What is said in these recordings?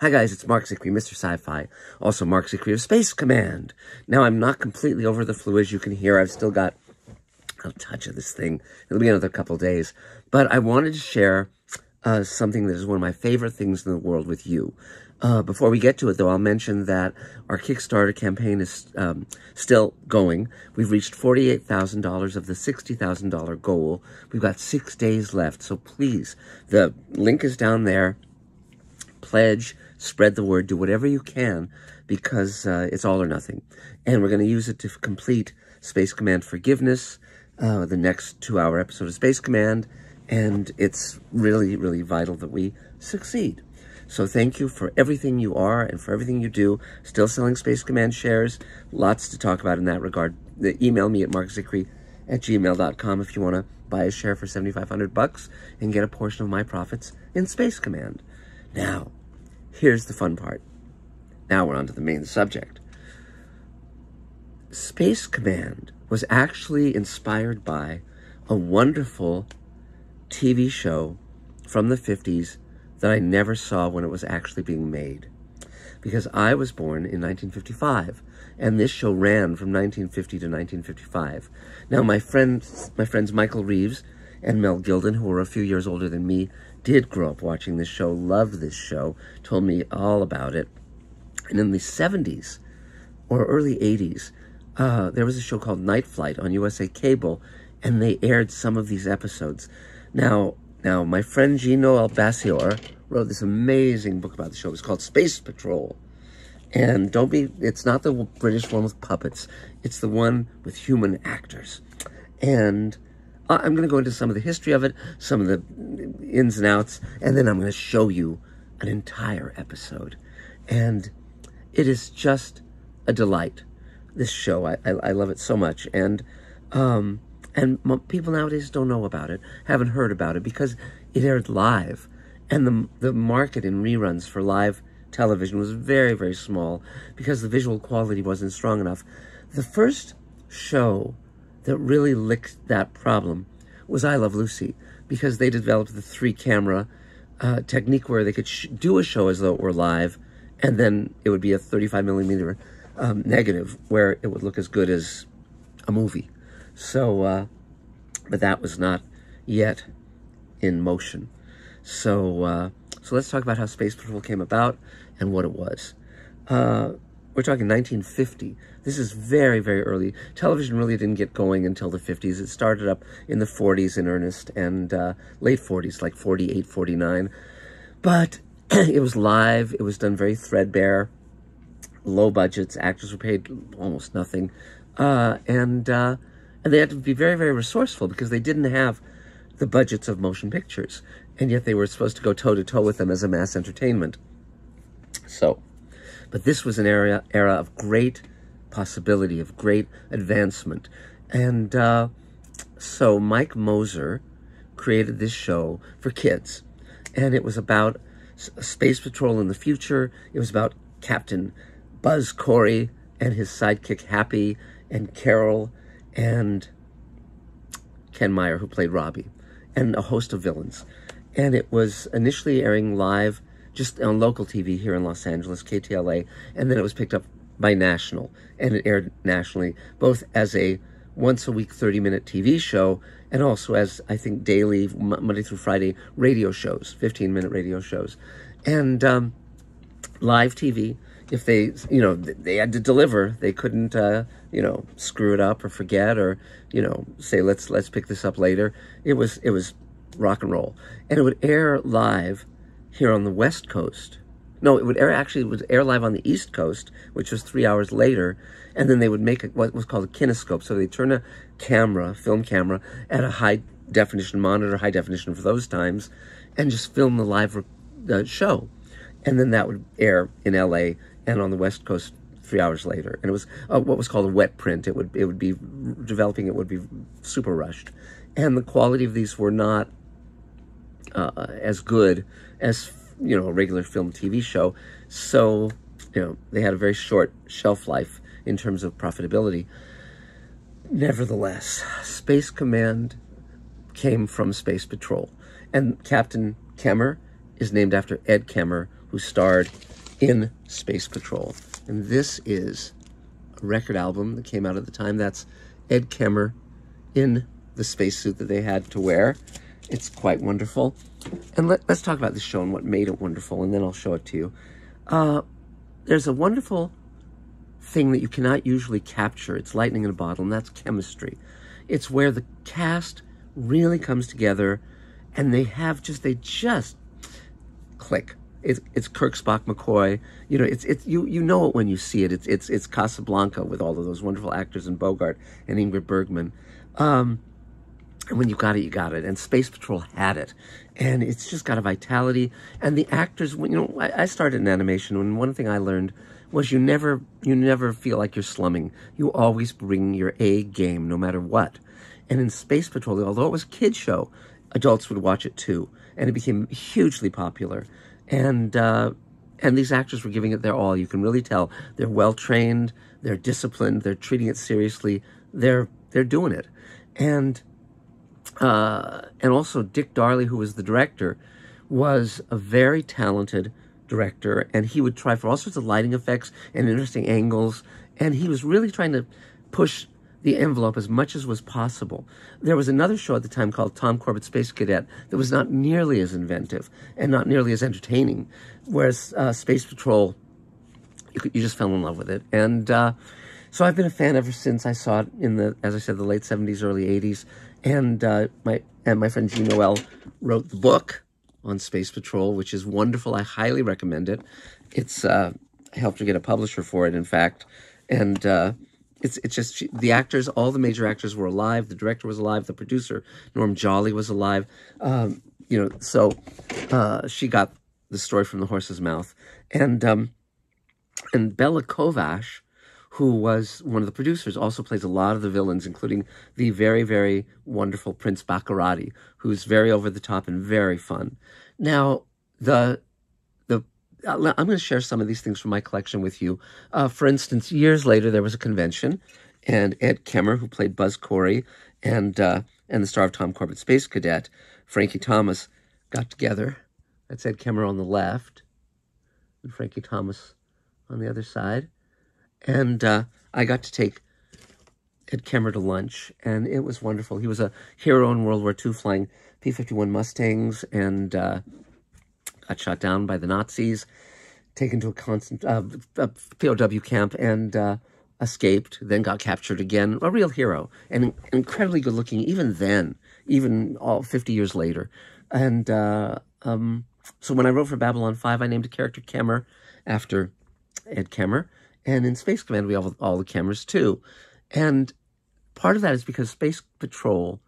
Hi guys, it's Mark Zicree, Mr. Sci-Fi, also Mark Zicree of Space Command. Now, I'm not completely over the flu, as you can hear. I've still got a touch of this thing. It'll be another couple days. But I wanted to share something that is one of my favorite things in the world with you. Before we get to it, though, I'll mention that our Kickstarter campaign is still going. We've reached $48,000 of the $60,000 goal. We've got 6 days left, so please, the link is down there. Pledge, spread the word, do whatever you can, because it's all or nothing. And we're going to use it to complete Space Command Forgiveness, the next 2-hour episode of Space Command, and it's really, really vital that we succeed. So thank you for everything you are and for everything you do. Still selling Space Command shares. Lots to talk about in that regard. Email me at markzicree@gmail.com if you want to buy a share for $7,500 and get a portion of my profits in Space Command. Now, here's the fun part. Now we're on to the main subject. Space Command was actually inspired by a wonderful TV show from the 50s that I never saw when it was actually being made. Because I was born in 1955, and this show ran from 1950 to 1955. Now, my friends Michael Reeves and Mel Gilden, who were a few years older than me, did grow up watching this show, loved this show, told me all about it. And in the 70s, or early 80s, there was a show called Night Flight on USA Cable, and they aired some of these episodes. Now, my friend Gino Albacior wrote this amazing book about the show. It's called Space Patrol. And it's not the British one with puppets. It's the one with human actors. And I'm going to go into some of the history of it, some of the ins and outs, and then I'm going to show you an entire episode. And it is just a delight, this show. I love it so much. And people nowadays don't know about it, haven't heard about it, because it aired live. And the market in reruns for live television was very, very small because the visual quality wasn't strong enough. The first show that really licked that problem was I Love Lucy, because they developed the 3-camera technique where they could do a show as though it were live, and then it would be a 35mm negative where it would look as good as a movie. So, but that was not yet in motion. So let's talk about how Space Patrol came about and what it was. We're talking 1950. This is very, very early. Television really didn't get going until the 50s. It started up in the 40s in earnest, and late 40s, like 48, 49. But it was live. It was done very threadbare, low budgets. Actors were paid almost nothing. And they had to be very, very resourceful because they didn't have the budgets of motion pictures. And yet they were supposed to go toe-to-toe with them as a mass entertainment. But this was an era of great possibility, of great advancement. And so Mike Moser created this show for kids. And it was about Space Patrol in the future. It was about Captain Buzz Corey and his sidekick Happy and Carol and Ken Meyer, who played Robbie, and a host of villains. And it was initially airing live just on local TV here in Los Angeles, KTLA, and then it was picked up by National, and it aired nationally, both as a once-a-week 30-minute TV show and also as, I think, daily, Monday through Friday, radio shows, 15-minute radio shows. And live TV, if they had to deliver, they couldn't, screw it up or forget or, say, let's pick this up later. It was rock and roll. And it would air live here on the West Coast. No, it would air live on the East Coast, which was 3 hours later, and then they would make what was called a kinescope. So they turn a film camera, at a high-definition monitor, high definition for those times, and just film the live show. And then that would air in L.A. and on the West Coast 3 hours later. And it was what was called a wet print. It would be developing. It would be super rushed, and the quality of these were not as good as a regular film TV show. So they had a very short shelf life in terms of profitability. Nevertheless, Space Command came from Space Patrol, and Captain Kemmer is named after Ed Kemmer, who starred in Space Patrol. And this is a record album that came out at the time. That's Ed Kemmer in the spacesuit that they had to wear. It's quite wonderful. And let's talk about this show and what made it wonderful, and then I'll show it to you. There's a wonderful thing that you cannot usually capture. It's lightning in a bottle, and that's chemistry. It's where the cast really comes together, and they just click. It's Kirk, Spock, McCoy. You know, you know it when you see it. It's Casablanca with all of those wonderful actors, and Bogart and Ingrid Bergman. And when you got it, you got it. And Space Patrol had it. And it's just got a vitality. And the actors, you know, I started in animation, and one thing I learned was you never feel like you're slumming. You always bring your A game, no matter what. And in Space Patrol, although it was a kid show, adults would watch it too. And it became hugely popular. And these actors were giving it their all. You can really tell. They're well-trained, they're disciplined, they're treating it seriously, they're doing it. And also Dick Darley, who was the director, was a very talented director, and he would try for all sorts of lighting effects and interesting angles, and he was really trying to push the envelope as much as was possible. There was another show at the time called Tom Corbett's Space Cadet that was not nearly as inventive and not nearly as entertaining, whereas Space Patrol, you just fell in love with it. And so I've been a fan ever since I saw it in the, as I said, the late 70s, early 80s. And my friend Jean Noel wrote the book on Space Patrol, which is wonderful. I highly recommend it. It's I helped her get a publisher for it, in fact. And it's just the actors, all the major actors were alive. The director was alive. The producer, Norm Jolly, was alive. You know, so she got the story from the horse's mouth. And Bela Kovacs, who was one of the producers, also plays a lot of the villains, including the very, very wonderful Prince Baccarati, who's very over the top and very fun. Now, I'm going to share some of these things from my collection with you. For instance, years later, there was a convention, and Ed Kemmer, who played Buzz Corey, and the star of Tom Corbett's Space Cadet, Frankie Thomas, got together. That's Ed Kemmer on the left, and Frankie Thomas on the other side. And I got to take Ed Kemmer to lunch, and it was wonderful. He was a hero in World War II, flying P-51 Mustangs, and got shot down by the Nazis, taken to a POW camp, and escaped, then got captured again. A real hero, and incredibly good-looking, even then, even all 50 years later. And so when I wrote for Babylon 5, I named a character Kemmer after Ed Kemmer. And in Space Command, we have all the Kemmers, too. And part of that is because Space Patrol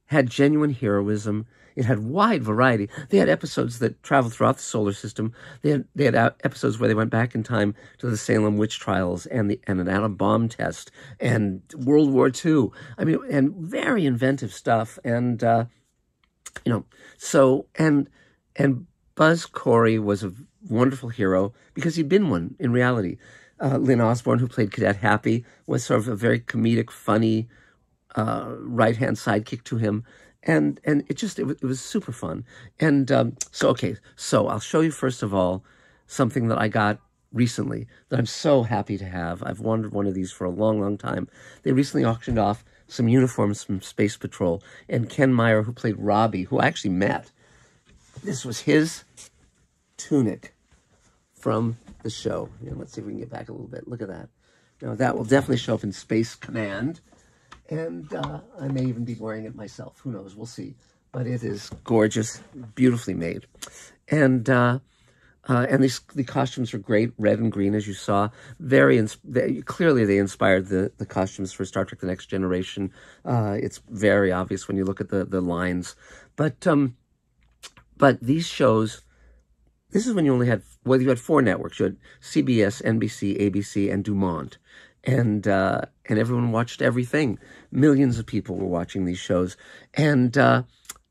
had genuine heroism. It had wide variety. They had episodes that traveled throughout the solar system. They had episodes where they went back in time to the Salem witch trials and an atom bomb test and World War II. I mean, and very inventive stuff. And, you know, so, and Buzz Corey was a wonderful hero because he'd been one in reality. Lynn Osborne, who played Cadet Happy, was sort of a very comedic, funny right-hand sidekick to him. And it was super fun. And so I'll show you, first of all, something that I got recently that I'm so happy to have. I've wanted one of these for a long, long time. They recently auctioned off some uniforms from Space Patrol. And Ken Meyer, who played Robbie, who I actually met, this was his tunic from the show. You know, let's see if we can get back a little bit. Look at that. Now, that will definitely show up in Space Command. And I may even be wearing it myself. Who knows? We'll see. But it is gorgeous, beautifully made. And the costumes are great, red and green, as you saw. Clearly, they inspired the costumes for Star Trek The Next Generation. It's very obvious when you look at the lines. But these shows, this is when you only had, well, you had 4 networks. You had CBS, NBC, ABC, and Dumont. And everyone watched everything. Millions of people were watching these shows. And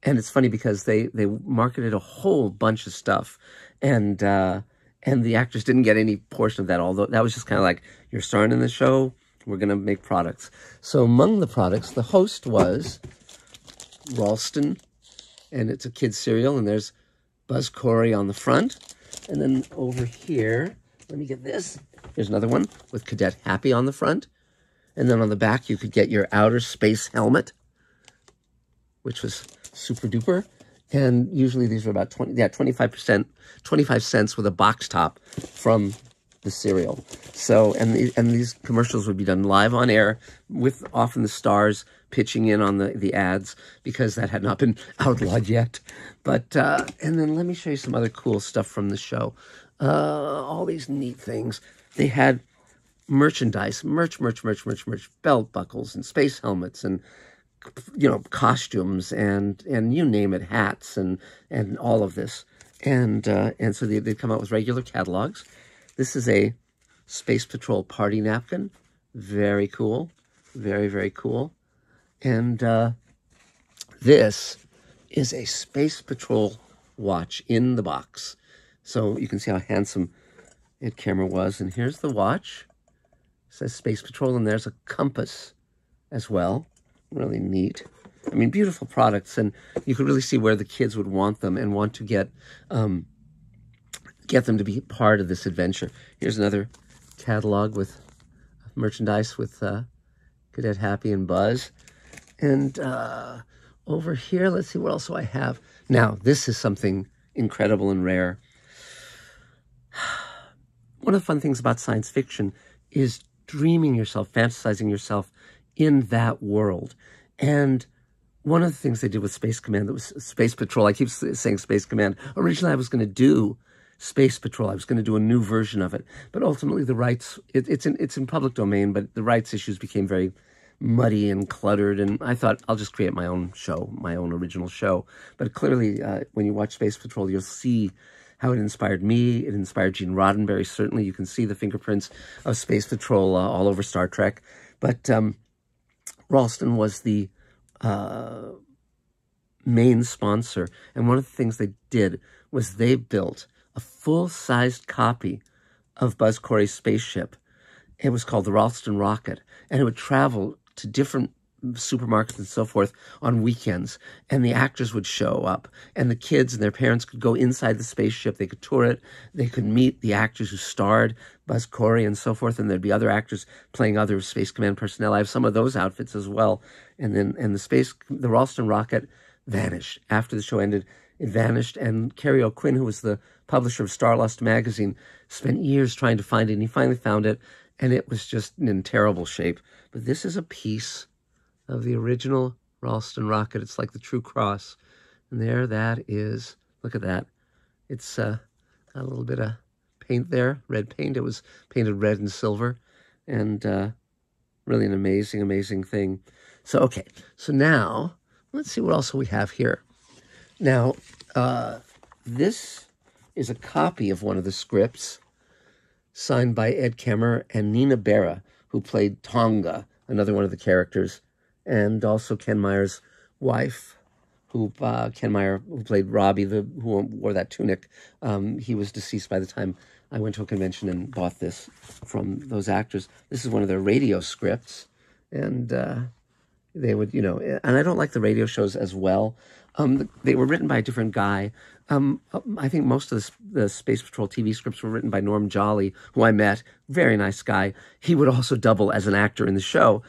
it's funny because they marketed a whole bunch of stuff. And the actors didn't get any portion of that, although that was just kind of like, you're starring in the show, we're going to make products. So among the products, the host was Ralston, and it's a kid's cereal, and there's Buzz Corey on the front. And then over here, let me get this. Here's another one with Cadet Happy on the front. And then on the back, you could get your outer space helmet, which was super duper. And usually these were about 25 cents with a box top from the cereal. So, and these commercials would be done live on air with often the stars pitching in on the ads, because that had not been outlawed yet. But, and then let me show you some other cool stuff from the show. All these neat things. They had merchandise, merch, belt buckles and space helmets and, you know, costumes and you name it, hats and all of this. And so they'd come out with regular catalogs. This is a Space Patrol party napkin. Very cool. Very, very cool. And this is a Space Patrol watch in the box. So you can see how handsome Ed Camera was. And here's the watch. It says Space Patrol, and there's a compass as well. Really neat. I mean, beautiful products, and you could really see where the kids would want them and want to get them to be part of this adventure. Here's another catalog with merchandise with Cadet Happy and Buzz. And over here, let's see, what else do I have? Now, this is something incredible and rare. One of the fun things about science fiction is dreaming yourself, fantasizing yourself in that world. And one of the things they did with Space Command, that was Space Patrol, I keep saying Space Command. Originally, I was going to do Space Patrol. I was going to do a new version of it. But ultimately, the rights, it's in public domain, but the rights issues became very muddy and cluttered. And I thought, I'll just create my own show, my own original show. But clearly, when you watch Space Patrol, you'll see how it inspired me. It inspired Gene Roddenberry. Certainly, you can see the fingerprints of Space Patrol all over Star Trek. But Ralston was the main sponsor. And one of the things they did was they built a full-sized copy of Buzz Corey's spaceship. It was called the Ralston Rocket, and it would travel to different supermarkets and so forth on weekends, and the actors would show up, and the kids and their parents could go inside the spaceship. They could tour it. They could meet the actors who starred Buzz Corey and so forth, and there'd be other actors playing other Space Command personnel. I have some of those outfits as well. And then the Ralston Rocket vanished after the show ended. It vanished, and Kerry O'Quinn, who was the publisher of Starlust magazine, spent years trying to find it, and he finally found it, and it was just in terrible shape. But this is a piece of the original Ralston Rocket. It's like the True Cross. And there that is. Look at that. It's got a little bit of paint there, red paint. It was painted red and silver, and really an amazing, amazing thing. So, okay. So now, let's see what else we have here. Now, this is a copy of one of the scripts signed by Ed Kemmer and Nina Berra, who played Tonga, another one of the characters, and also Ken Meyer's wife, Ken Meyer, who played Robbie, who wore that tunic. He was deceased by the time I went to a convention and bought this from those actors. This is one of their radio scripts, and they would, you know, and I don't like the radio shows as well. They were written by a different guy. I think most of the Space Patrol TV scripts were written by Norm Jolly, who I met. Very nice guy. He would also double as an actor in the show.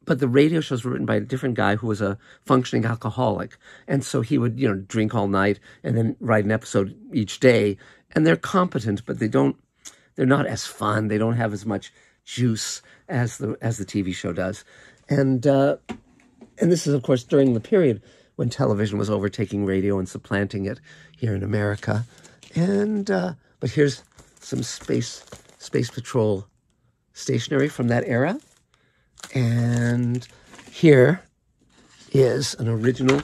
But the radio shows were written by a different guy who was a functioning alcoholic. And so he would, you know, drink all night and then write an episode each day. And they're competent, but they're not as fun. They don't have as much juice as the TV show does. And this is, of course, during the period when television was overtaking radio and supplanting it here in America. And but here's some Space Patrol stationery from that era. And here is an original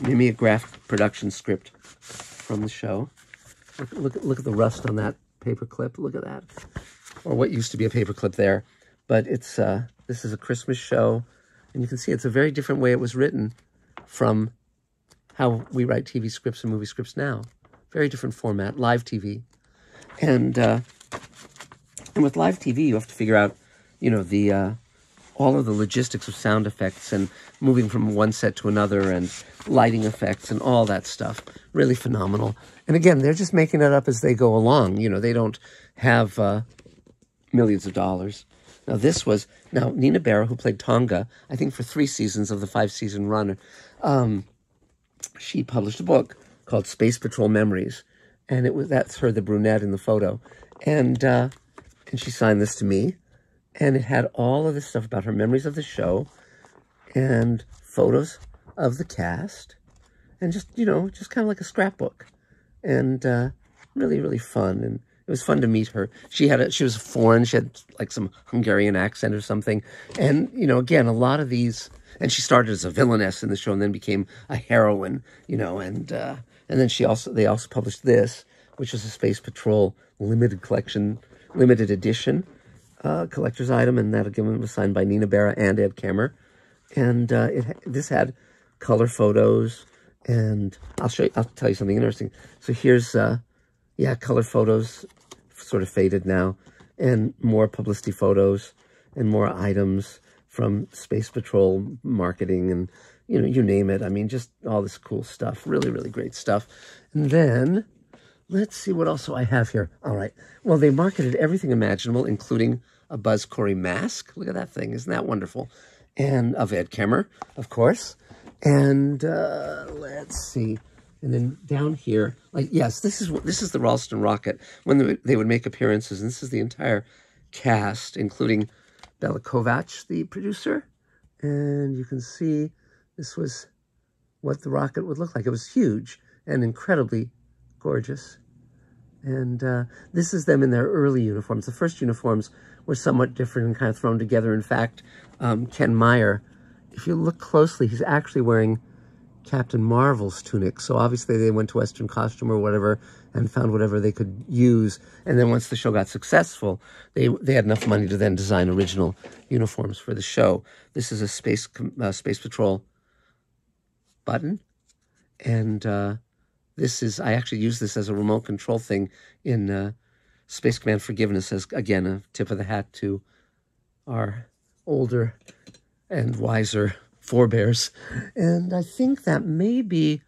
mimeographed production script from the show. Look at the rust on that paperclip. Look at that, or what used to be a paperclip there. But it's this is a Christmas show, and you can see it's a very different way it was written from how we write TV scripts and movie scripts now. Very different format, live TV, and with live TV you have to figure out, you know, the all of the logistics of sound effects and moving from one set to another and lighting effects and all that stuff. Really phenomenal. And again, they're just making it up as they go along. You know, they don't have millions of dollars. Now, Nina Barra, who played Tonga, I think for 3 seasons of the 5-season run, she published a book called Space Patrol Memories. And that's her, the brunette in the photo. And she signed this to me. And it had all of this stuff about her memories of the show and photos of the cast. And just kind of like a scrapbook. And really, really fun. And it was fun to meet her. She was foreign. She had like some Hungarian accent or something. And, again, a lot of these, and she started as a villainess in the show and then became a heroine, and then they also published this, which was a Space Patrol limited edition collector's item. And that again was signed by Nina Barra and Ed Kammer. And this had color photos, and I'll tell you something interesting. So here's, color photos, sort of faded now, and more publicity photos and more items from Space Patrol marketing and, you name it. I mean, just all this cool stuff. Really, really great stuff. And then, let's see what else do I have here. All right. Well, they marketed everything imaginable, including a Buzz Corey mask. Look at that thing. Isn't that wonderful? And of Ed Kammer, of course. And let's see. And then down here, yes, this is the Ralston rocket. When they would make appearances, and this is the entire cast, including Bela Kovac, the producer. And you can see this was what the rocket would look like. It was huge and incredibly gorgeous. And this is them in their early uniforms. The first uniforms were somewhat different and kind of thrown together. In fact, Ken Meyer, if you look closely, he's actually wearing Captain Marvel's tunic. So obviously they went to Western costume or whatever and found whatever they could use. And then once the show got successful, they had enough money to then design original uniforms for the show. This is a Space Patrol button. And I actually use this as a remote control thing in Space Command Forgiveness, as, again, a tip of the hat to our older and wiser forebears. And I think that may be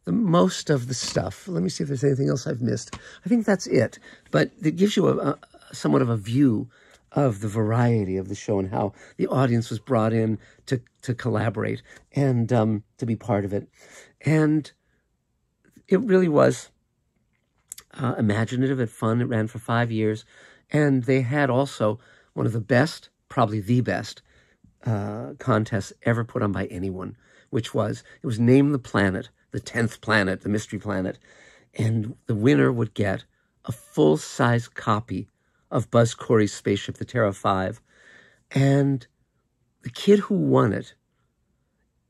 the most of the stuff. Let me see if there's anything else I've missed. I think that's it. But it gives you a somewhat of a view of the variety of the show and how the audience was brought in to collaborate and to be part of it. And it really was imaginative and fun. It ran for 5 years. And they had also one of the best, probably the best, contests ever put on by anyone, which was, it was Name the Planet, the 10th planet, the mystery planet. And the winner would get a full-size copy of Buzz Corey's spaceship, the Terra 5. And the kid who won it,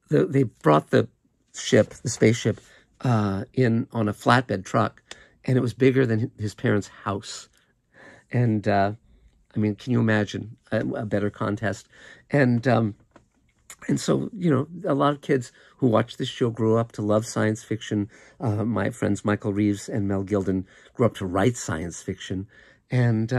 they brought the spaceship, in on a flatbed truck, and it was bigger than his parents' house. And I mean, can you imagine a better contest? And so, a lot of kids who watched this show grew up to love science fiction. My friends Michael Reeves and Mel Gilden grew up to write science fiction. And,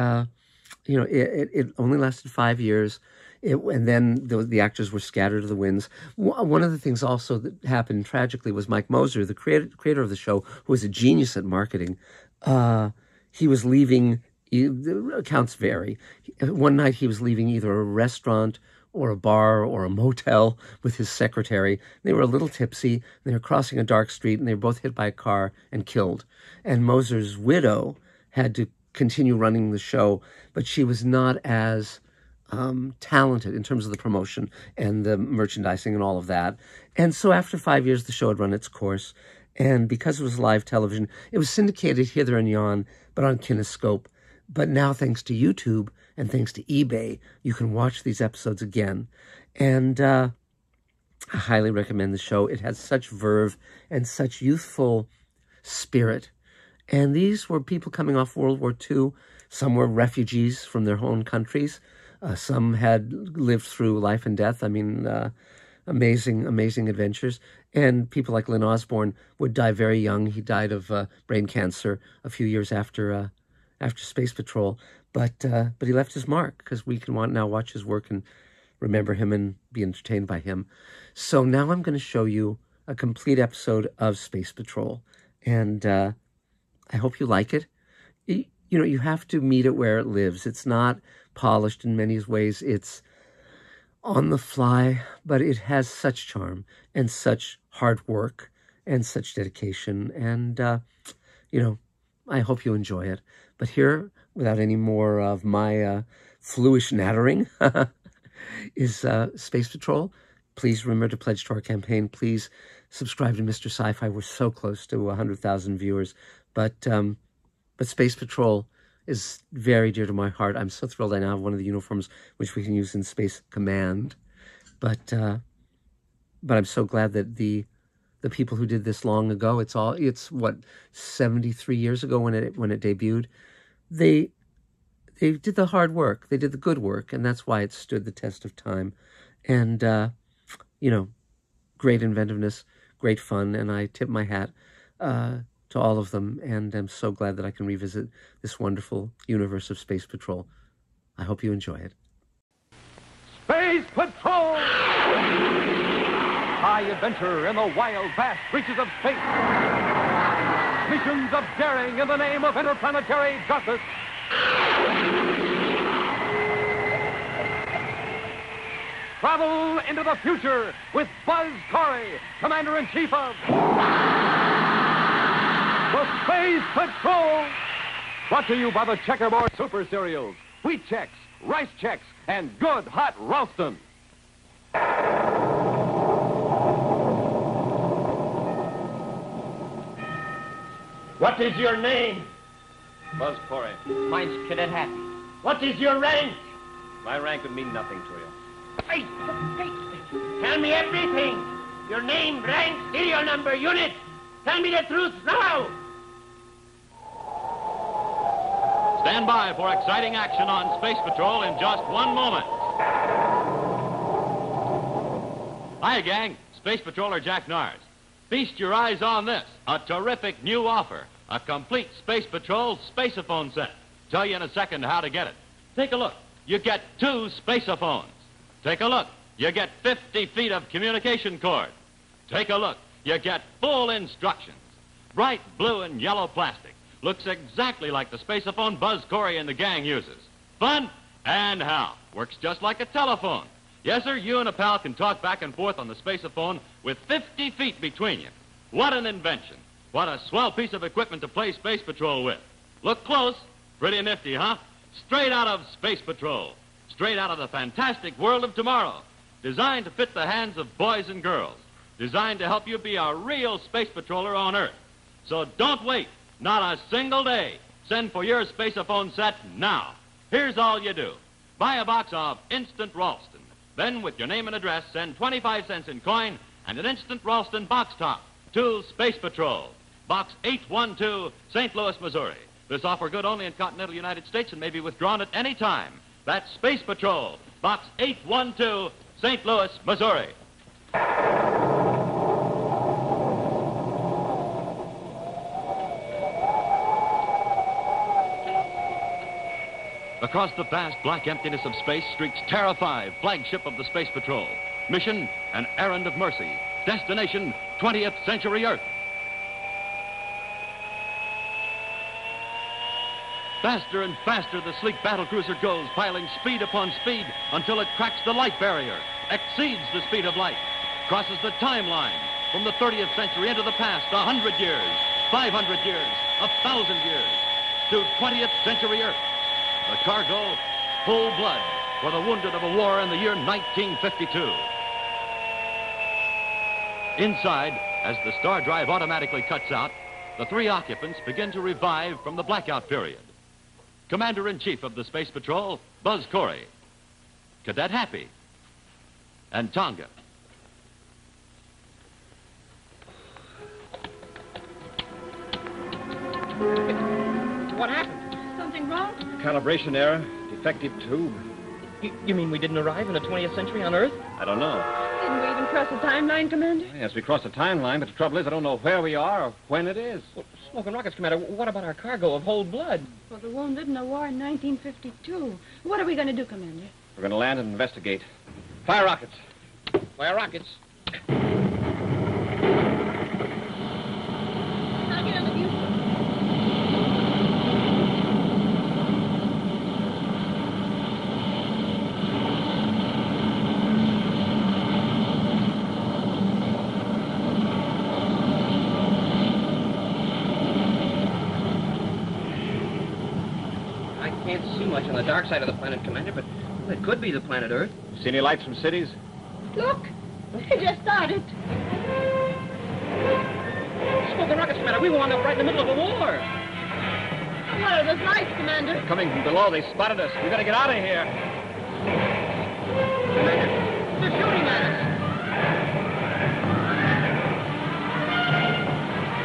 it only lasted 5 years. And then the actors were scattered to the winds. One of the things also that happened tragically was Mike Moser, the creator of the show, who was a genius at marketing. He was leaving, the accounts vary. One night he was leaving either a restaurant or a bar or a motel with his secretary. They were a little tipsy. They were crossing a dark street, and they were both hit by a car and killed. And Moser's widow had to continue running the show, but she was not as talented in terms of the promotion and the merchandising and all of that. And so after 5 years, the show had run its course. And because it was live television, it was syndicated hither and yon, but on Kinescope. But now, thanks to YouTube and thanks to eBay, you can watch these episodes again. And I highly recommend the show. It has such verve and such youthful spirit. And these were people coming off World War II. Some were refugees from their own countries. Some had lived through life and death. I mean, amazing, amazing adventures. And people like Lynn Osborne would die very young. He died of brain cancer a few years after Space Patrol. But he left his mark, because we can now watch his work and remember him and be entertained by him. So now I'm going to show you a complete episode of Space Patrol, and I hope you like it. You have to meet it where it lives. It's not polished in many ways. It's on the fly, but it has such charm and such hard work and such dedication. And, I hope you enjoy it. But here, without any more of my fluish nattering, is Space Patrol. Please remember to pledge to our campaign. Please subscribe to Mr. Sci-Fi. We're so close to 100,000 viewers. But Space Patrol is very dear to my heart. I'm so thrilled I now have one of the uniforms which we can use in Space Command. But I'm so glad that the people who did this long ago, it's what, 73 years ago when it debuted, they did the hard work. They did the good work, and that's why it stood the test of time. And great inventiveness, great fun, and I tip my hat to all of them, and I'm so glad that I can revisit this wonderful universe of Space Patrol. I hope you enjoy it. Space Patrol! High adventure in the wild, vast reaches of space. Missions of daring in the name of interplanetary justice. Travel into the future with Buzz Corey, Commander-in-Chief of the Space Patrol. Brought to you by the Checkerboard Super Cereals, Wheat Chex, Rice Chex, and Good Hot Ralston. What is your name? Buzz Corey. Mine's Cadet Happy. What is your rank? My rank would mean nothing to you. Hey, tell me everything. Your name, rank, serial number, unit. Tell me the truth now. Stand by for exciting action on Space Patrol in just one moment. Hi, gang. Space Patroller Jack Nars. Feast your eyes on this. A terrific new offer. A complete Space Patrol spaceophone set. Tell you in a second how to get it. Take a look. You get 2 spaceophones. Take a look. You get 50 feet of communication cord. Take a look. You get full instructions. Bright blue and yellow plastic. Looks exactly like the spaceophone Buzz Corey and the gang uses. Fun? And how? Works just like a telephone. Yes, sir, you and a pal can talk back and forth on the spaceophone with 50 feet between you. What an invention. What a swell piece of equipment to play Space Patrol with. Look close. Pretty nifty, huh? Straight out of Space Patrol. Straight out of the fantastic world of tomorrow. Designed to fit the hands of boys and girls. Designed to help you be a real Space Patroller on Earth. So don't wait. Not a single day. Send for your spaceophone set now. Here's all you do. Buy a box of Instant Ralston. Then, with your name and address, send 25 cents in coin and an Instant Ralston box top to Space Patrol. Box 812, St. Louis, Missouri. This offer good only in continental United States and may be withdrawn at any time. That's Space Patrol, Box 812, St. Louis, Missouri. Across the vast black emptiness of space streaks Terra 5, flagship of the Space Patrol. Mission, an errand of mercy. Destination, 20th century Earth. Faster and faster the sleek battlecruiser goes, piling speed upon speed until it cracks the light barrier, exceeds the speed of light, crosses the timeline from the 30th century into the past, 100 years, 500 years, 1,000 years, to 20th century Earth. The cargo, full blood for the wounded of a war in the year 1952. Inside, as the star drive automatically cuts out, the 3 occupants begin to revive from the blackout period. Commander-in-Chief of the Space Patrol, Buzz Corey. Cadet Happy. And Tonga. What happened? Something wrong? Calibration error, defective tube. You mean we didn't arrive in the 20th century on Earth? I don't know. Didn't we even cross the timeline, Commander? Yes, we crossed the timeline, but the trouble is I don't know where we are or when it is. Well, Smoking Rockets, Commander, what about our cargo of whole blood? Well, the wounded in the war in 1952. What are we going to do, Commander? We're going to land and investigate. Fire rockets. Fire rockets. I'll get on the view. I can't see much on the dark side of the planet, Commander, but it could be the planet Earth. See any lights from cities? Look, it just started. Smoking rockets, Commander. We wound up right in the middle of a war. What are those lights, Commander? Coming from below. They spotted us. We gotta get out of here. Commander, they're shooting at us.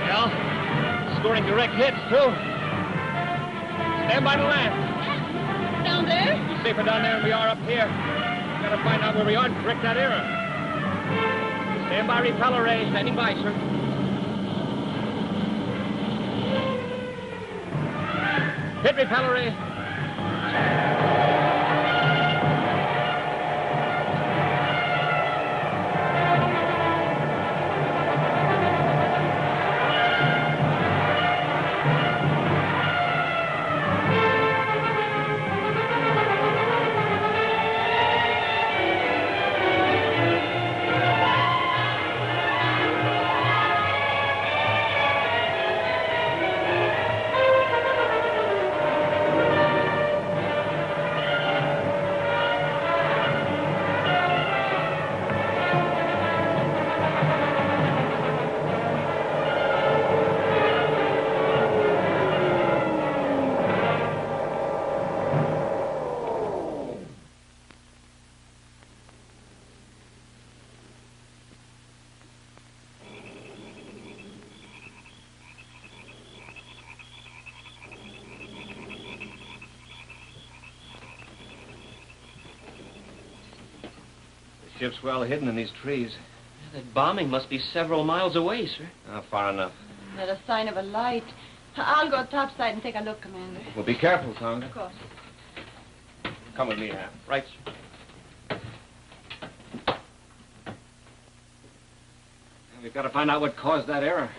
Well, scoring direct hits, too. Stand by to land. Down there? We're safer down there than we are up here. We gotta find out where we are and correct that error. Stand by repeller rays. Standing by, sir. Hit repeller ray. The ship's well hidden in these trees. That bombing must be several miles away, sir. Not far enough. Not a sign of a light. I'll go topside and take a look, Commander. Well, be careful, Tonga. Of course. Come with me, Hap. Right, sir. We've got to find out what caused that error.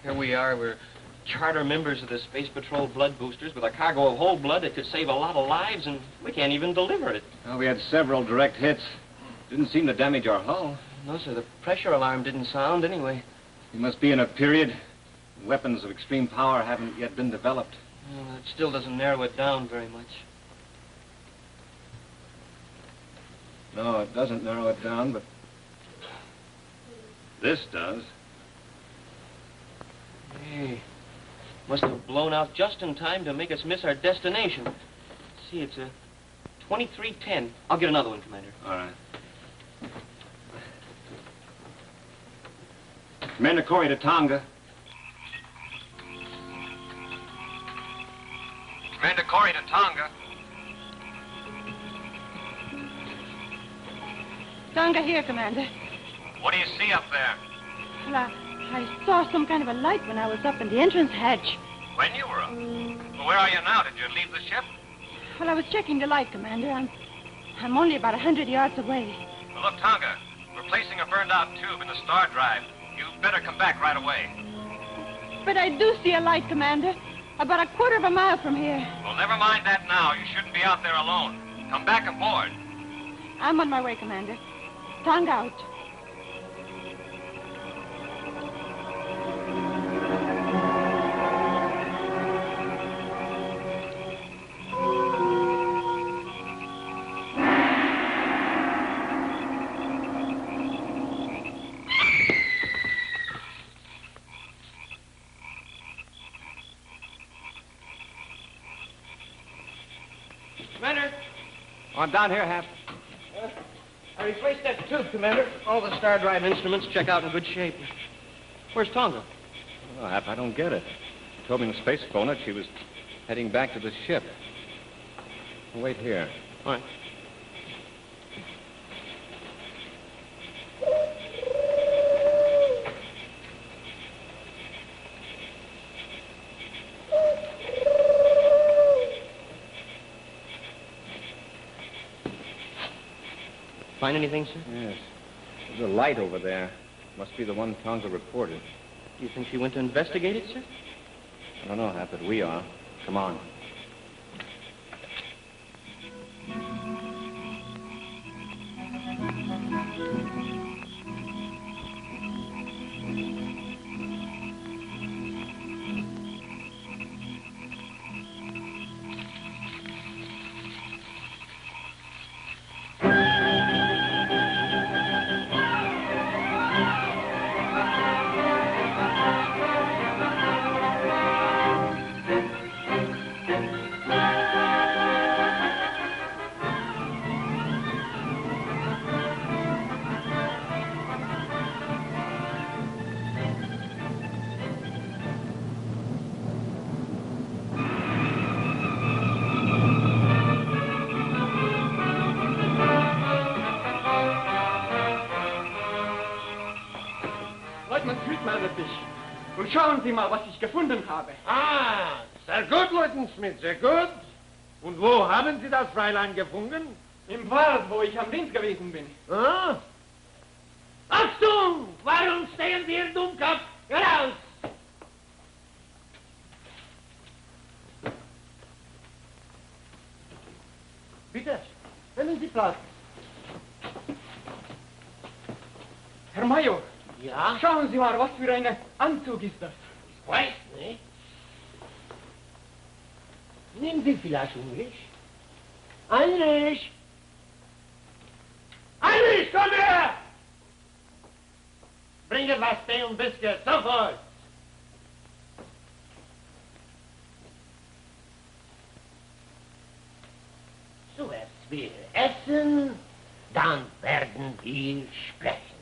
Here we are. We're charter members of the Space Patrol blood boosters with a cargo of whole blood that could save a lot of lives, and we can't even deliver it. Well, we had several direct hits. Didn't seem to damage our hull. No, sir. The pressure alarm didn't sound anyway. We must be in a period when weapons of extreme power haven't yet been developed. Well, it still doesn't narrow it down very much. No, it doesn't narrow it down, but this does. Hey, must have blown out just in time to make us miss our destination. See, it's a 2310. I'll get another one, Commander. All right. Commander Corey to Tonga. Commander Corey to Tonga. Tonga here, Commander. What do you see up there? Well, I saw some kind of a light when I was up in the entrance hatch. When you were up? Well, where are you now? Did you leave the ship? Well, I was checking the light, Commander. I'm only about 100 yards away. Well, look, Tonga. We're placing a burned-out tube in the star drive. You'd better come back right away. But I do see a light, Commander. About a quarter of a mile from here. Well, never mind that now. You shouldn't be out there alone. Come back aboard. I'm on my way, Commander. Tongue out. Commander, On down here, Hap. I replaced that tube, Commander. All the star drive instruments check out in good shape. Where's Tonga? Oh, Hap, I don't get it. She told me in the space phone that she was heading back to the ship. Wait here. All right. Find anything, sir? Yes. There's a light over there. Must be the one Tonga reported. You think she went to investigate it, sir? I don't know, Hap, but we are. Come on. Leutnant Südmann, und schauen Sie mal, was ich gefunden habe. Ah, sehr gut, Leutnant Smith, sehr gut. Und wo haben Sie das Fräulein gefunden? Im Wald, wo ich am Dienst gewesen bin. Ah? Achtung! Warum stehen Sie hier, Dummkopf? Heraus! Bitte, nehmen Sie Platz. Herr Major, Ja? schauen Sie mal, was für ein Anzug ist das. Ich weiß nicht. Nehmen Sie vielleicht Heinrich? Heinrich! Heinrich, komm her! Bring etwas Tee und Biscuit, sofort! Zuerst wir essen, dann werden wir sprechen.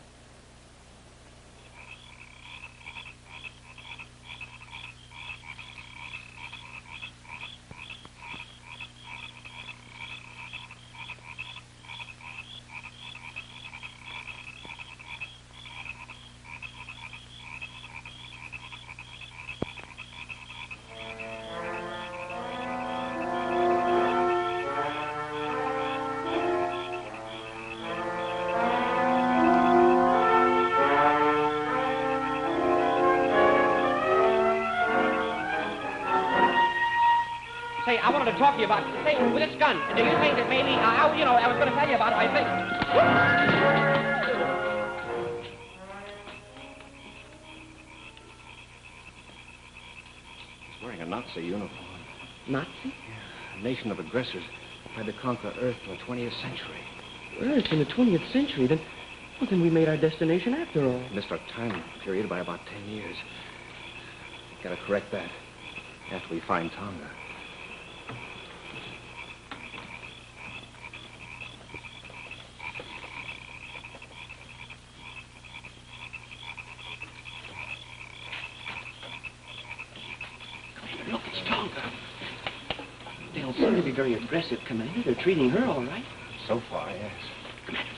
Say, I wanted to talk to you about, say, with this gun. Do you think that maybe, I was going to tell you about it, I think. He's wearing a Nazi uniform. Nazi? Yeah, a nation of aggressors tried to conquer Earth in the 20th century. Earth in the 20th century? Then we made our destination after all. Missed our time period by about 10 years. Gotta correct that after we find Tonga. Look, it's Tonga. They don't seem to be very aggressive, Commander. They're treating her all right. So far, yes. Commander,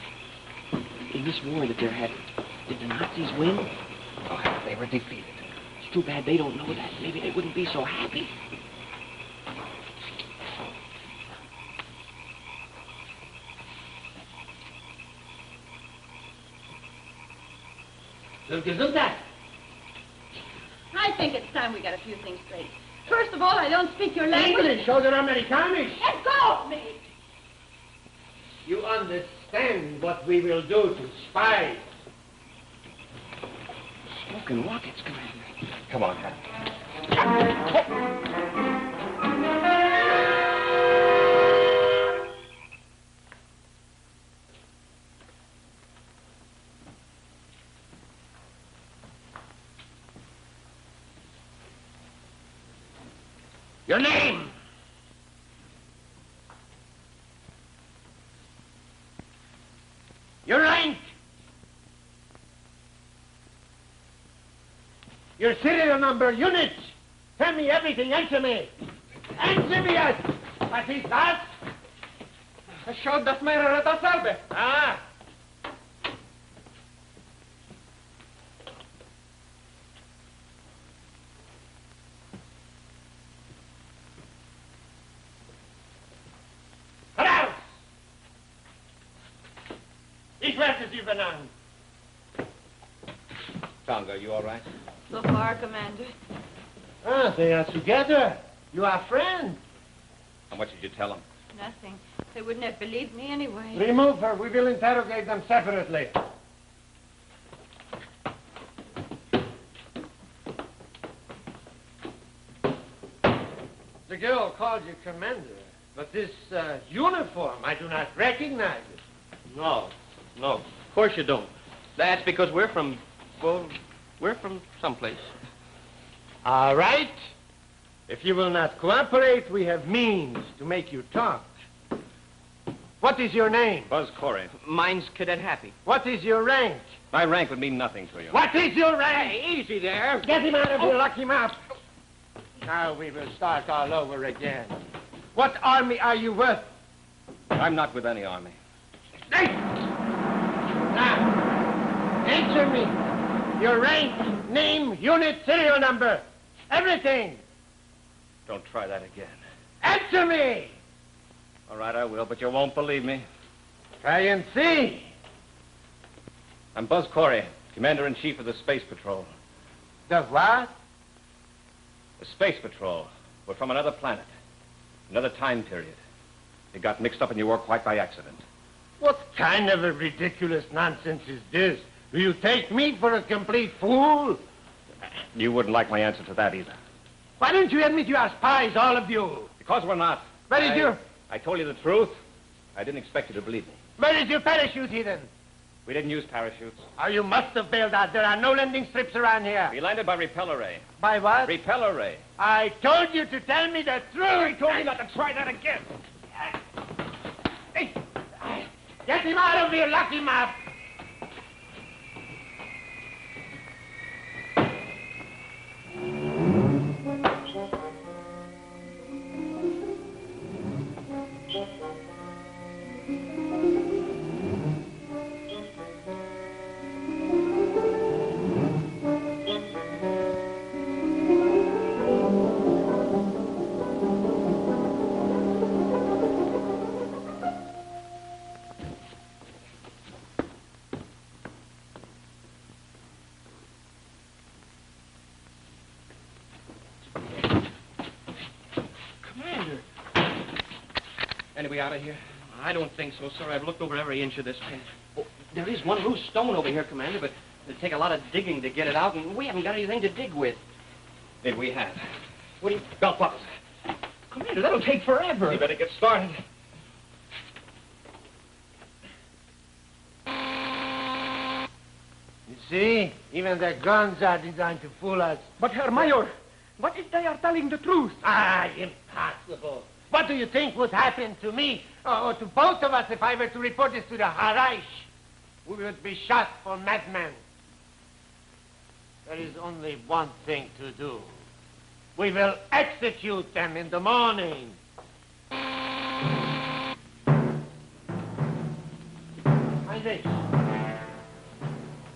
in this war that they're having, did the Nazis win? Oh, they were defeated. It's too bad they don't know that. Maybe they wouldn't be so happy. Gesundheit! I think it's time we got a few things straight. First of all, I don't speak your language. English oder Amerikanisch? Let go of me! You understand what we will do to spies. Smoking rockets, Commander. Come on, Hap. Your name? Your rank? Your serial number, unit? Tell me everything, answer me. Answer me, yes. What is that? Es schaut das mehrere dasselbe. Ah. Ich werde Sie benennen. Tonga, you all right? So far, Commander. Ah, they are together. You are friends. How much did you tell them? Nothing. They wouldn't have believed me anyway. Remove her. We will interrogate them separately. The girl called you commander, but this uniform, I do not recognize it. No. Of course you don't. That's because we're from someplace. All right. If you will not cooperate, we have means to make you talk. What is your name? Buzz Corey. Mine's Cadet Happy. What is your rank? My rank would mean nothing to you. What is your rank? Hey, easy there. Get him out of here, lock him up. Now we will start all over again. What army are you with? I'm not with any army. Hey! Now, answer me. Your rank, name, unit, serial number. Everything. Don't try that again. Answer me! All right, I will, but you won't believe me. Try and see. I'm Buzz Corey, Commander-in-Chief of the Space Patrol. The what? The Space Patrol. We're from another planet, another time period. You got mixed up in your work quite by accident. What kind of a ridiculous nonsense is this? Do you take me for a complete fool? You wouldn't like my answer to that either. Why don't you admit you are spies, all of you? Because we're not. Where is your... I told you the truth. I didn't expect you to believe me. Where is your parachute hidden? We didn't use parachutes. Oh, you must have bailed out. There are no landing strips around here. We landed by repeller ray. By what? Repeller ray. I told you to tell me the truth. You told me not to try that again. Hey, get him out of here. Lock him up. Anybody out of here? I don't think so, sir. I've looked over every inch of this thing. Oh, there is one loose stone over here, Commander, but it'd take a lot of digging to get it out, and we haven't got anything to dig with. Maybe we have. What do you... Belt buckles. Commander, that'll take forever. You better get started. You see? Even the guns are designed to fool us. But, Herr Major, what if they are telling the truth? Ah, impossible. What do you think would happen to me, or to both of us, if I were to report this to the Reich? We would be shot for madmen. There is only one thing to do. We will execute them in the morning. Heinrich,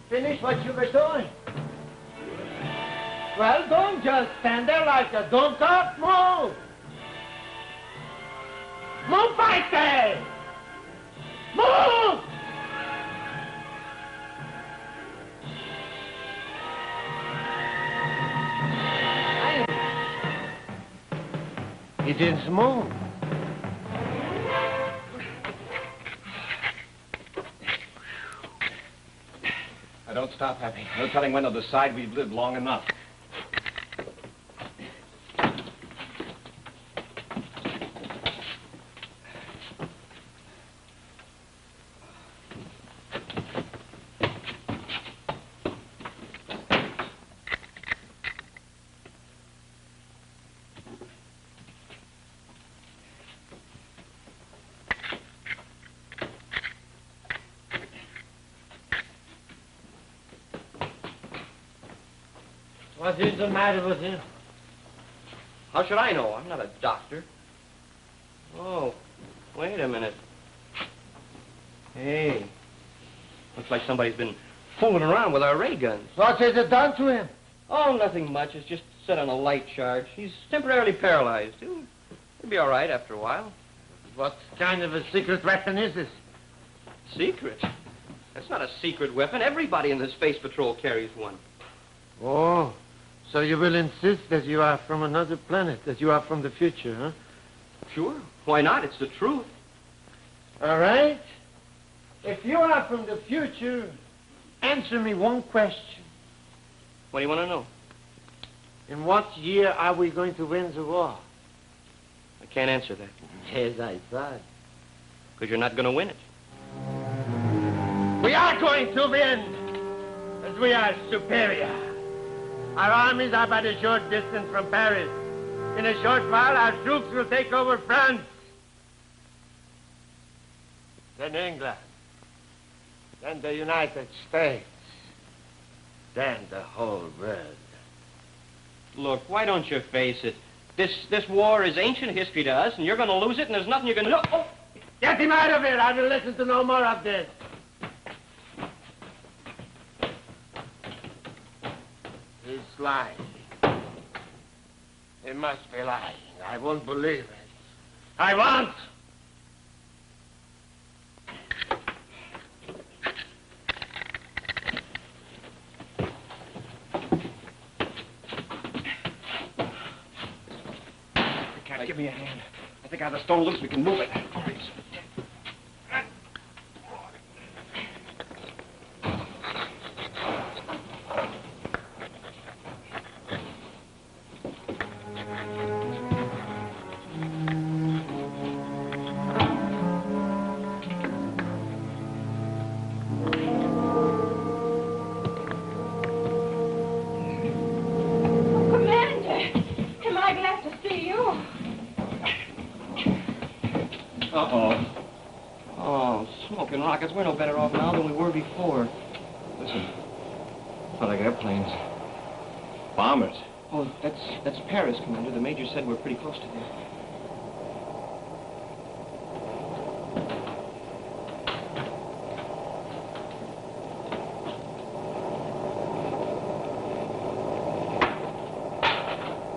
finish what you were doing. Well, don't just stand there like a don't talk. Move! Move back there! Move! He didn't move. Now, don't stop, Happy. No telling when they'll decide we've lived long enough. What is the matter with him? How should I know? I'm not a doctor. Oh, wait a minute. Hey, looks like somebody's been fooling around with our ray guns. What has it done to him? Oh, nothing much. It's just set on a light charge. He's temporarily paralyzed. He'll be all right after a while. What kind of a secret weapon is this? Secret? That's not a secret weapon. Everybody in the Space Patrol carries one. Oh, so you will insist that you are from another planet, that you are from the future, huh? Sure. Why not? It's the truth. All right. If you are from the future, answer me one question. What do you want to know? In what year are we going to win the war? I can't answer that. As I thought. Because you're not going to win it. We are going to win, as we are superior. Our armies are but a short distance from Paris. In a short while, our troops will take over France. Then England. Then the United States. Then the whole world. Look, why don't you face it? This war is ancient history to us, and you're going to lose it, and there's nothing you can do. Oh! Get him out of here! I will listen to no more of this. He's lying. He must be lying. I won't believe it. I won't! Give me a hand. I think I have the stone loose. We can move it. We're no better off now than we were before. Listen. Not like airplanes. Bombers. Oh, that's Paris, Commander. The Major said we're pretty close to there.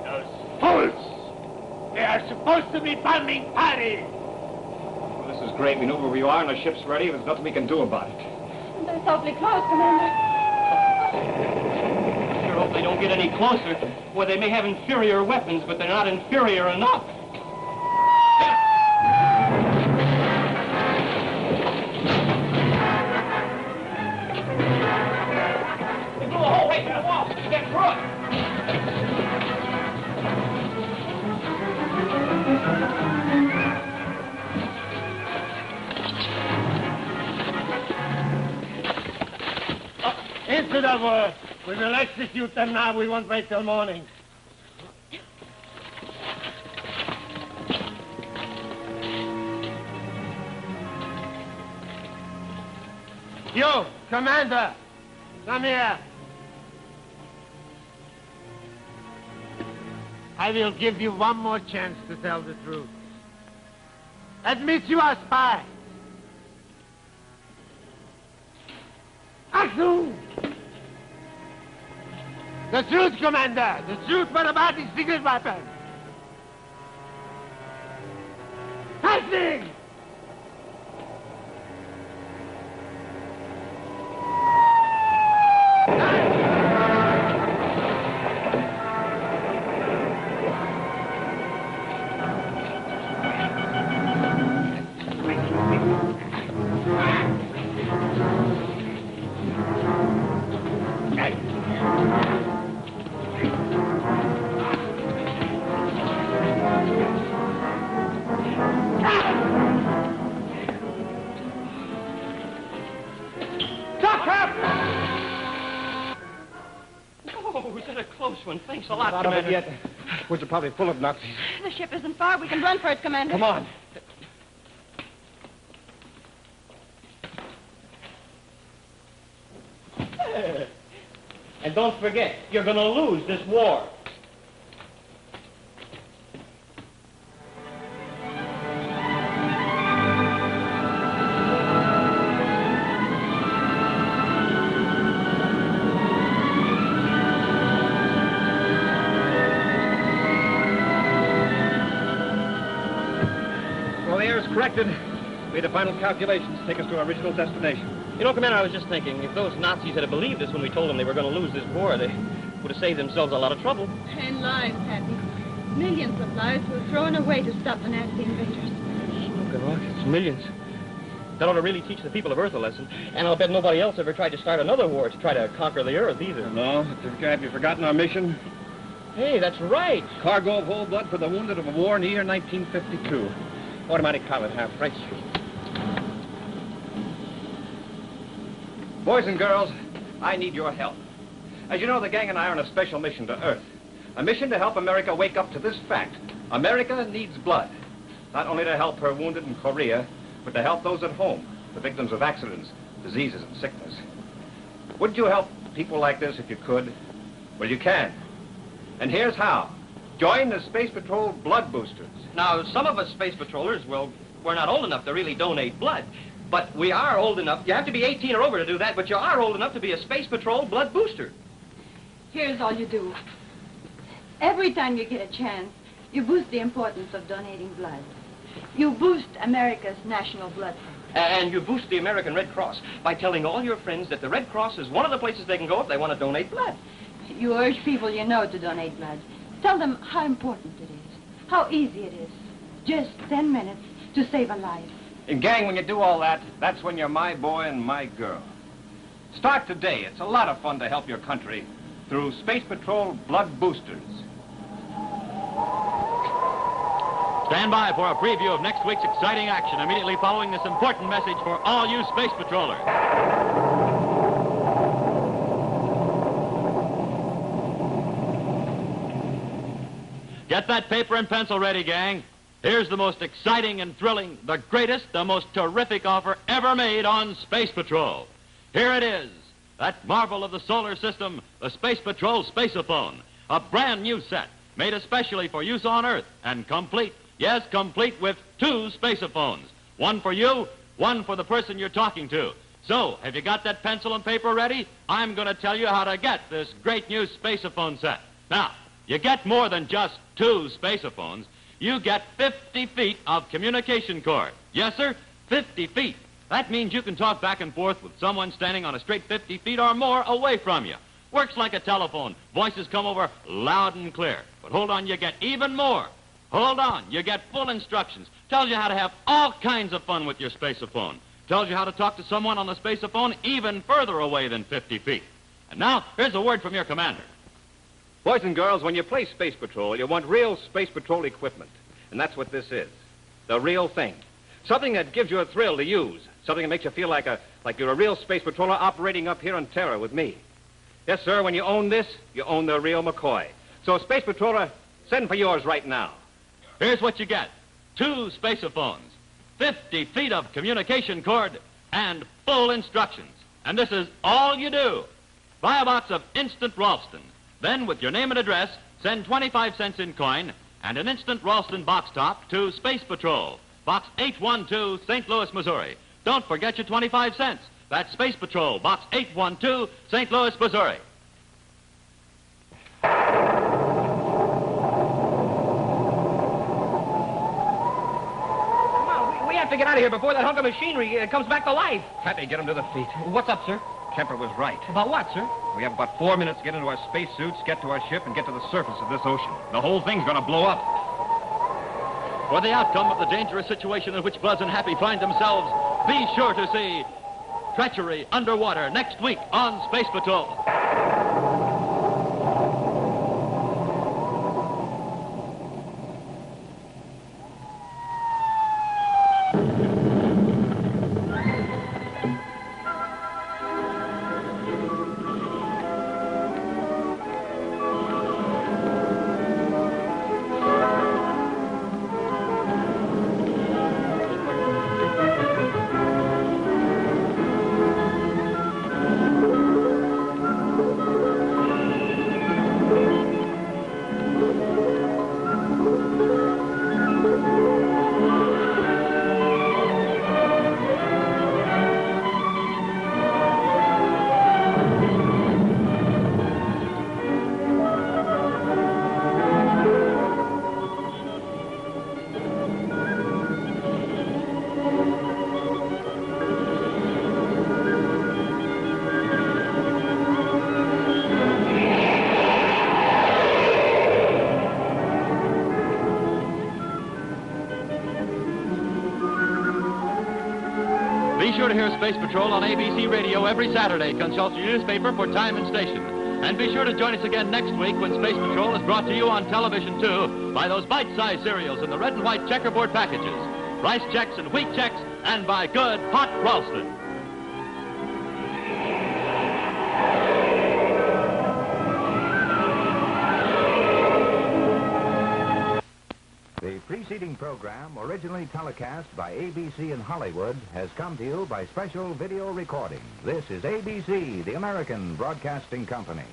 Those fools! They are supposed to be bombing Paris! This is great. We know where we are and our ship's ready. There's nothing we can do about it. They're awfully close, Commander. Sure hope they don't get any closer. Well, they may have inferior weapons, but they're not inferior enough. They blew a hole right through the wall. Get through it. Into the war. We will execute them now. We won't wait till morning. You, Commander, come here. I will give you one more chance to tell the truth. Admit you are spies. Action! The truth, Commander! The truth, what about his secret weapon? Fighting! One. Thanks a lot, Commander. Not out of it yet. Woods are probably full of Nazis. The ship isn't far. We can run for it, Commander. Come on. And don't forget, you're going to lose this war. Corrected. Made the final calculations to take us to our original destination. You know, Commander, I was just thinking, if those Nazis had believed us when we told them they were going to lose this war, they would have saved themselves a lot of trouble. And lives, Happy. Millions of lives were thrown away to stop the nasty invaders. Smoking rockets, millions. That ought to really teach the people of Earth a lesson. And I'll bet nobody else ever tried to start another war to try to conquer the Earth either. No, have you forgotten our mission? Hey, that's right. Cargo of whole blood for the wounded of a war in the year 1952. Automatic pilot, half right. Boys and girls, I need your help. As you know, the gang and I are on a special mission to Earth. A mission to help America wake up to this fact. America needs blood. Not only to help her wounded in Korea, but to help those at home, the victims of accidents, diseases, and sickness. Would you help people like this if you could? Well, you can. And here's how. Join the Space Patrol Blood Boosters. Now, some of us space patrollers, well, we're not old enough to really donate blood. But we are old enough. You have to be 18 or over to do that, but you are old enough to be a Space Patrol Blood Booster. Here's all you do. Every time you get a chance, you boost the importance of donating blood. You boost America's national blood fund. And you boost the American Red Cross by telling all your friends that the Red Cross is one of the places they can go if they want to donate blood. You urge people you know to donate blood. Tell them how important it is, how easy it is. Just 10 minutes to save a life. And gang, when you do all that, that's when you're my boy and my girl. Start today. It's a lot of fun to help your country through Space Patrol Blood Boosters. Stand by for a preview of next week's exciting action immediately following this important message for all you space patrollers. Get that paper and pencil ready, gang. Here's the most exciting and thrilling, the greatest, the most terrific offer ever made on Space Patrol. Here it is, that marvel of the solar system, the Space Patrol Spaceophone, a brand new set made especially for use on Earth and complete, yes, complete with 2 spaceophones. One for you, one for the person you're talking to. So, have you got that pencil and paper ready? I'm going to tell you how to get this great new spaceophone set. Now, you get more than just 2 spaceophones. You get 50 feet of communication cord. Yes, sir, 50 feet. That means you can talk back and forth with someone standing on a straight 50 feet or more away from you. Works like a telephone. Voices come over loud and clear. But hold on, you get even more. Hold on, you get full instructions. Tells you how to have all kinds of fun with your spaceophone. Tells you how to talk to someone on the spaceophone even further away than 50 feet. And now, here's a word from your commander. Boys and girls, when you play Space Patrol, you want real Space Patrol equipment. And that's what this is. The real thing. Something that gives you a thrill to use. Something that makes you feel like you're a real space patroller operating up here on Terra with me. Yes, sir, when you own this, you own the real McCoy. So, Space Patroller, send for yours right now. Here's what you get. 2 spaceophones, 50 feet of communication cord, and full instructions. And this is all you do. Buy a box of Instant Ralston. Then, with your name and address, send 25 cents in coin and an Instant Ralston box top to Space Patrol, Box 812, St. Louis, Missouri. Don't forget your 25 cents. That's Space Patrol, Box 812, St. Louis, Missouri. We have to get out of here before that hunk of machinery comes back to life. Happy, get him to the feet. What's up, sir? Kemper was right. About what, sir? We have about 4 minutes to get into our spacesuits, get to our ship, and get to the surface of this ocean. The whole thing's going to blow up. For the outcome of the dangerous situation in which Buzz and Happy find themselves, be sure to see Treachery Underwater next week on Space Patrol. Be sure to hear Space Patrol on ABC Radio every Saturday. Consult your newspaper for time and station. And be sure to join us again next week when Space Patrol is brought to you on television, too, by those bite-sized cereals in the red and white checkerboard packages. Rice Chex and Wheat Chex, and by good hot Ralston. The preceding program, originally telecast by ABC in Hollywood, has come to you by special video recording. This is ABC, the American Broadcasting Company.